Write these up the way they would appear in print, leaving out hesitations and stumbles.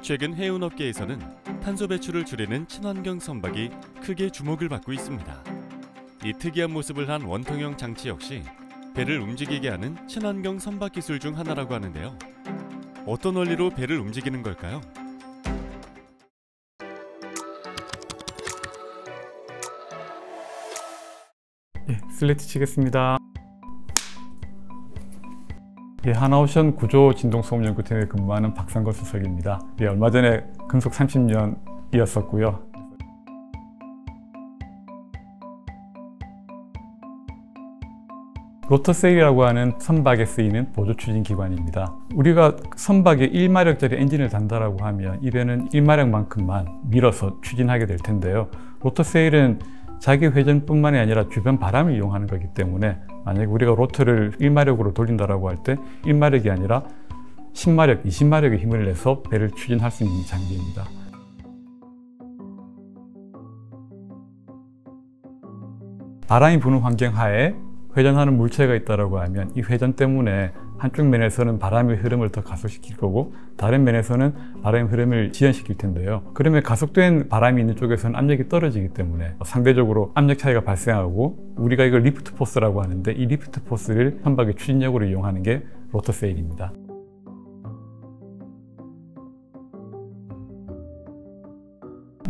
최근 해운업계에서는 탄소 배출을 줄이는 친환경 선박이 크게 주목을 받고 있습니다. 이 특이한 모습을 한 원통형 장치 역시 배를 움직이게 하는 친환경 선박 기술 중 하나라고 하는데요. 어떤 원리로 배를 움직이는 걸까요? 슬레이트 치겠습니다. 하나오션 구조 진동소음 연구팀에 근무하는 박상건 수석입니다. 얼마 전에 근속 30년이었었고요. 로터세일이라고 하는 선박에 쓰이는 보조 추진 기관입니다. 우리가 선박에 1마력짜리 엔진을 단다라고 하면 이 배는 1마력만큼만 밀어서 추진하게 될 텐데요. 로터세일은 자기 회전뿐만이 아니라 주변 바람을 이용하는 거기 때문에 만약에 우리가 로터를 1마력으로 돌린다라고 할 때 1마력이 아니라 10마력, 20마력의 힘을 내서 배를 추진할 수 있는 장비입니다. 바람이 부는 환경 하에 회전하는 물체가 있다고 하면 이 회전 때문에 한쪽 면에서는 바람의 흐름을 더 가속시킬 거고 다른 면에서는 바람의 흐름을 지연시킬 텐데요. 그러면 가속된 바람이 있는 쪽에서는 압력이 떨어지기 때문에 상대적으로 압력 차이가 발생하고 우리가 이걸 리프트 포스라고 하는데 이 리프트 포스를 선박의 추진력으로 이용하는 게 로터세일입니다.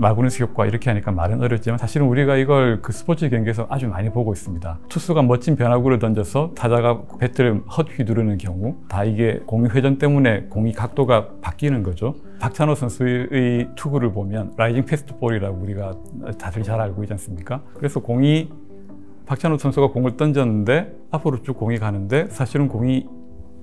마그누스 효과 이렇게 하니까 말은 어렵지만 사실은 우리가 이걸 스포츠 경기에서 아주 많이 보고 있습니다. 투수가 멋진 변화구를 던져서 타자가 배트를 헛휘두르는 경우 다 이게 공이 회전 때문에 공이 각도가 바뀌는 거죠. 박찬호 선수의 투구를 보면 라이징 패스트볼이라고 우리가 다들 잘 알고 있지 않습니까? 그래서 박찬호 선수가 공을 던졌는데 앞으로 쭉 공이 가는데 사실은 공이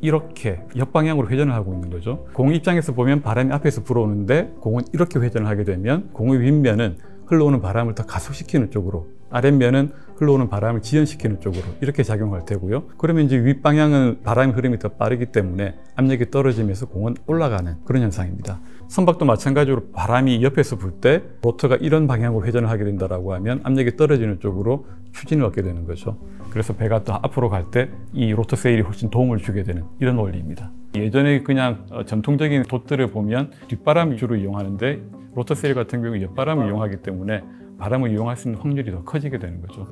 이렇게 역방향으로 회전을 하고 있는 거죠. 공 입장에서 보면 바람이 앞에서 불어오는데 공은 이렇게 회전을 하게 되면 공의 윗면은 흘러오는 바람을 더 가속시키는 쪽으로, 아랫면은 흘러오는 바람을 지연시키는 쪽으로 이렇게 작용할 테고요. 그러면 이제 윗방향은 바람의 흐름이 더 빠르기 때문에 압력이 떨어지면서 공은 올라가는 그런 현상입니다. 선박도 마찬가지로 바람이 옆에서 불 때 로터가 이런 방향으로 회전을 하게 된다고 하면 압력이 떨어지는 쪽으로 추진을 얻게 되는 거죠. 그래서 배가 또 앞으로 갈 때 이 로터 세일이 훨씬 도움을 주게 되는 이런 원리입니다. 예전에 그냥 전통적인 봇들을 보면 뒷바람을 주로 이용하는데 로터 세일 같은 경우 옆바람을 이용하기 때문에 바람을 이용할 수 있는 확률이 더 커지게 되는 거죠.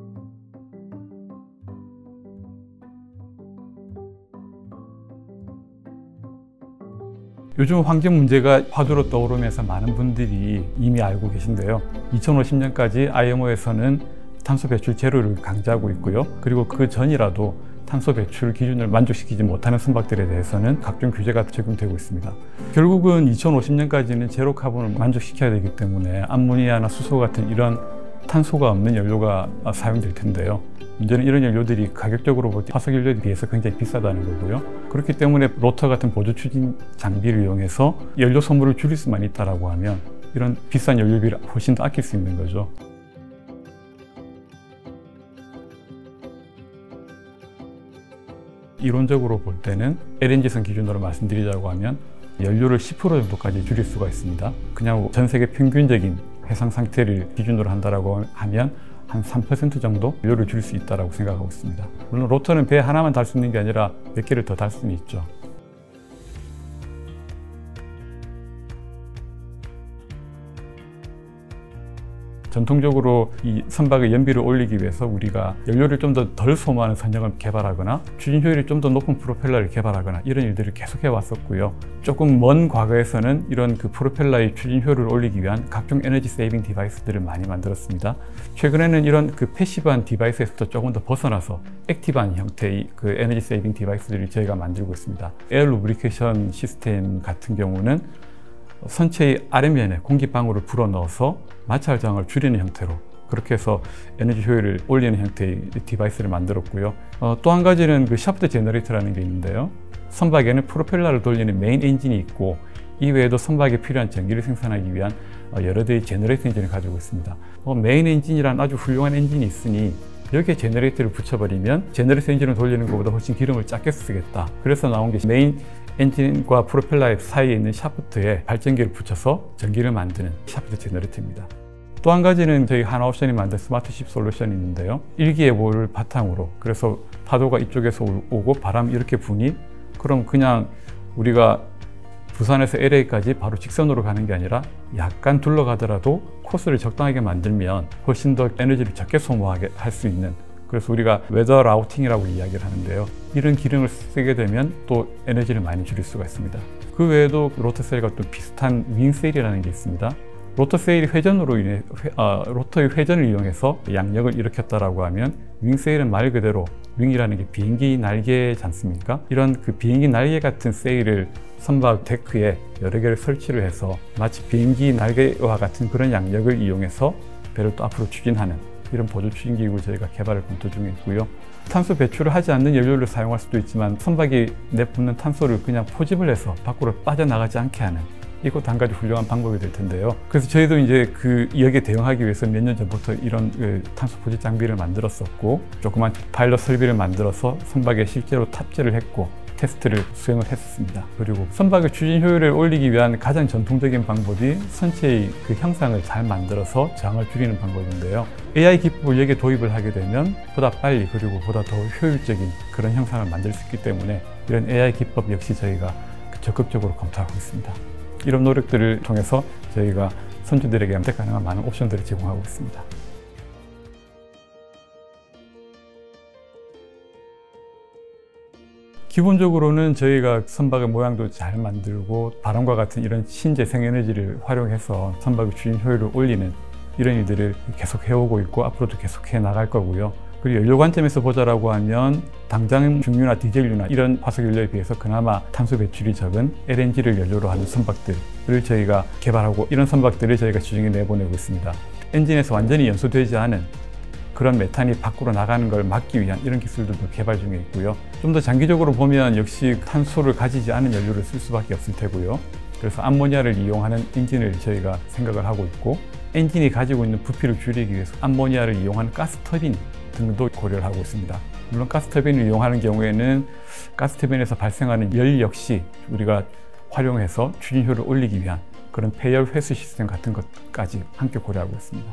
요즘 환경 문제가 화두로 떠오르면서 많은 분들이 이미 알고 계신데요. 2050년까지 IMO에서는 탄소 배출 제로를 강조하고 있고요. 그리고 그 전이라도 탄소 배출 기준을 만족시키지 못하는 선박들에 대해서는 각종 규제가 적용되고 있습니다. 결국은 2050년까지는 제로 카본을 만족시켜야 되기 때문에 암모니아나 수소 같은 이런 탄소가 없는 연료가 사용될 텐데요. 문제는 이런 연료들이 가격적으로 볼 때 화석 연료에 비해서 굉장히 비싸다는 거고요. 그렇기 때문에 로터 같은 보조 추진 장비를 이용해서 연료 소모를 줄일 수만 있다고 하면 이런 비싼 연료비를 훨씬 더 아낄 수 있는 거죠. 이론적으로 볼 때는 LNG선 기준으로 말씀드리자고 하면 연료를 10% 정도까지 줄일 수가 있습니다. 그냥 전 세계 평균적인 해상 상태를 기준으로 한다고 하면 한 3% 정도 연료를 줄일 수 있다고 생각하고 있습니다. 물론 로터는 배 하나만 달 수 있는 게 아니라 몇 개를 더 달 수는 있죠. 전통적으로 이 선박의 연비를 올리기 위해서 우리가 연료를 좀 더 덜 소모하는 선형을 개발하거나 추진 효율이 좀 더 높은 프로펠러를 개발하거나 이런 일들을 계속해 왔었고요. 조금 먼 과거에서는 이런 프로펠러의 추진 효율을 올리기 위한 각종 에너지 세이빙 디바이스들을 많이 만들었습니다. 최근에는 이런 패시브한 디바이스에서도 조금 더 벗어나서 액티브한 형태의 에너지 세이빙 디바이스들을 저희가 만들고 있습니다. 에어 루브리케이션 시스템 같은 경우는 선체의 아랫면에 공기방울을 불어넣어서 마찰 저항을 줄이는 형태로 그렇게 해서 에너지 효율을 올리는 형태의 디바이스를 만들었고요. 또 한 가지는 샤프트 제너레이터라는 게 있는데요. 선박에는 프로펠러를 돌리는 메인 엔진이 있고 이외에도 선박에 필요한 전기를 생산하기 위한 여러 대의 제너레이터 엔진을 가지고 있습니다. 메인 엔진이란 아주 훌륭한 엔진이 있으니 여기에 제너레이터를 붙여버리면 제너레이터 엔진을 돌리는 것보다 훨씬 기름을 작게 쓰겠다. 그래서 나온 게 메인 엔진과 프로펠러 사이에 있는 샤프트에 발전기를 붙여서 전기를 만드는 샤프트 제너레이터입니다. 또 한 가지는 저희 하나옵션이 만든 스마트십 솔루션이 있는데요. 일기예보를 바탕으로 그래서 파도가 이쪽에서 오고 바람이 이렇게 부니 그럼 그냥 우리가 부산에서 LA까지 바로 직선으로 가는 게 아니라 약간 둘러가더라도 코스를 적당하게 만들면 훨씬 더 에너지를 적게 소모하게 할 수 있는, 그래서 우리가 웨더 라우팅이라고 이야기를 하는데요. 이런 기능을 쓰게 되면 또 에너지를 많이 줄일 수가 있습니다. 그 외에도 로터세일과 또 비슷한 윙세일이라는 게 있습니다. 로터세일이 로터의 회전을 이용해서 양력을 일으켰다라고 하면, 윙세일은 말 그대로 윙이라는 게 비행기 날개지 않습니까? 이런 그 비행기 날개 같은 세일을 선박 데크에 여러 개를 설치를 해서 마치 비행기 날개와 같은 그런 양력을 이용해서 배를 또 앞으로 추진하는 이런 보조 추진 기구를 저희가 개발을 검토 중에 있고요. 탄소 배출을 하지 않는 연료를 사용할 수도 있지만 선박이 내뿜는 탄소를 그냥 포집을 해서 밖으로 빠져나가지 않게 하는, 이것도 한 가지 훌륭한 방법이 될 텐데요. 그래서 저희도 이제 여기에 대응하기 위해서 몇 년 전부터 이런 탄소 포집 장비를 만들었었고, 조그만 파일럿 설비를 만들어서 선박에 실제로 탑재를 했고 테스트를 수행을 했습니다. 그리고 선박의 추진 효율을 올리기 위한 가장 전통적인 방법이 선체의 그 형상을 잘 만들어서 저항을 줄이는 방법인데요. AI 기법을 여기에 도입을 하게 되면 보다 빨리 그리고 보다 더 효율적인 그런 형상을 만들 수 있기 때문에 이런 AI 기법 역시 저희가 적극적으로 검토하고 있습니다. 이런 노력들을 통해서 저희가 선주들에게 선택 가능한 많은 옵션들을 제공하고 있습니다. 기본적으로는 저희가 선박의 모양도 잘 만들고 바람과 같은 이런 신재생 에너지를 활용해서 선박의 추진 효율을 올리는 이런 일들을 계속 해오고 있고 앞으로도 계속해 나갈 거고요. 그리고 연료 관점에서 보자라고 하면 당장 중유나 디젤유나 이런 화석 연료에 비해서 그나마 탄소 배출이 적은 LNG를 연료로 하는 선박들을 저희가 개발하고, 이런 선박들을 저희가 시중에 내보내고 있습니다. 엔진에서 완전히 연소되지 않은 그런 메탄이 밖으로 나가는 걸 막기 위한 이런 기술들도 개발 중에 있고요. 좀 더 장기적으로 보면 역시 탄소를 가지지 않은 연료를 쓸 수밖에 없을 테고요. 그래서 암모니아를 이용하는 엔진을 저희가 생각을 하고 있고, 엔진이 가지고 있는 부피를 줄이기 위해서 암모니아를 이용하는 가스터빈 등도 고려를 하고 있습니다. 물론 가스터빈을 이용하는 경우에는 가스터빈에서 발생하는 열 역시 우리가 활용해서 추진 효율을 올리기 위한 그런 폐열 회수 시스템 같은 것까지 함께 고려하고 있습니다.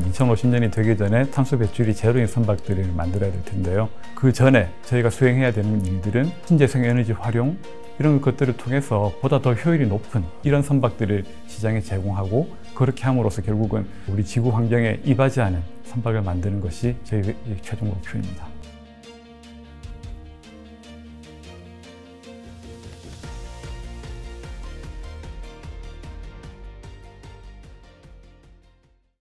2050년이 되기 전에 탄소 배출이 제로인 선박들을 만들어야 될 텐데요. 그 전에 저희가 수행해야 되는 일들은 신재생 에너지 활용, 이런 것들을 통해서 보다 더 효율이 높은 이런 선박들을 시장에 제공하고, 그렇게 함으로써 결국은 우리 지구 환경에 이바지하는 선박을 만드는 것이 저희의 최종 목표입니다.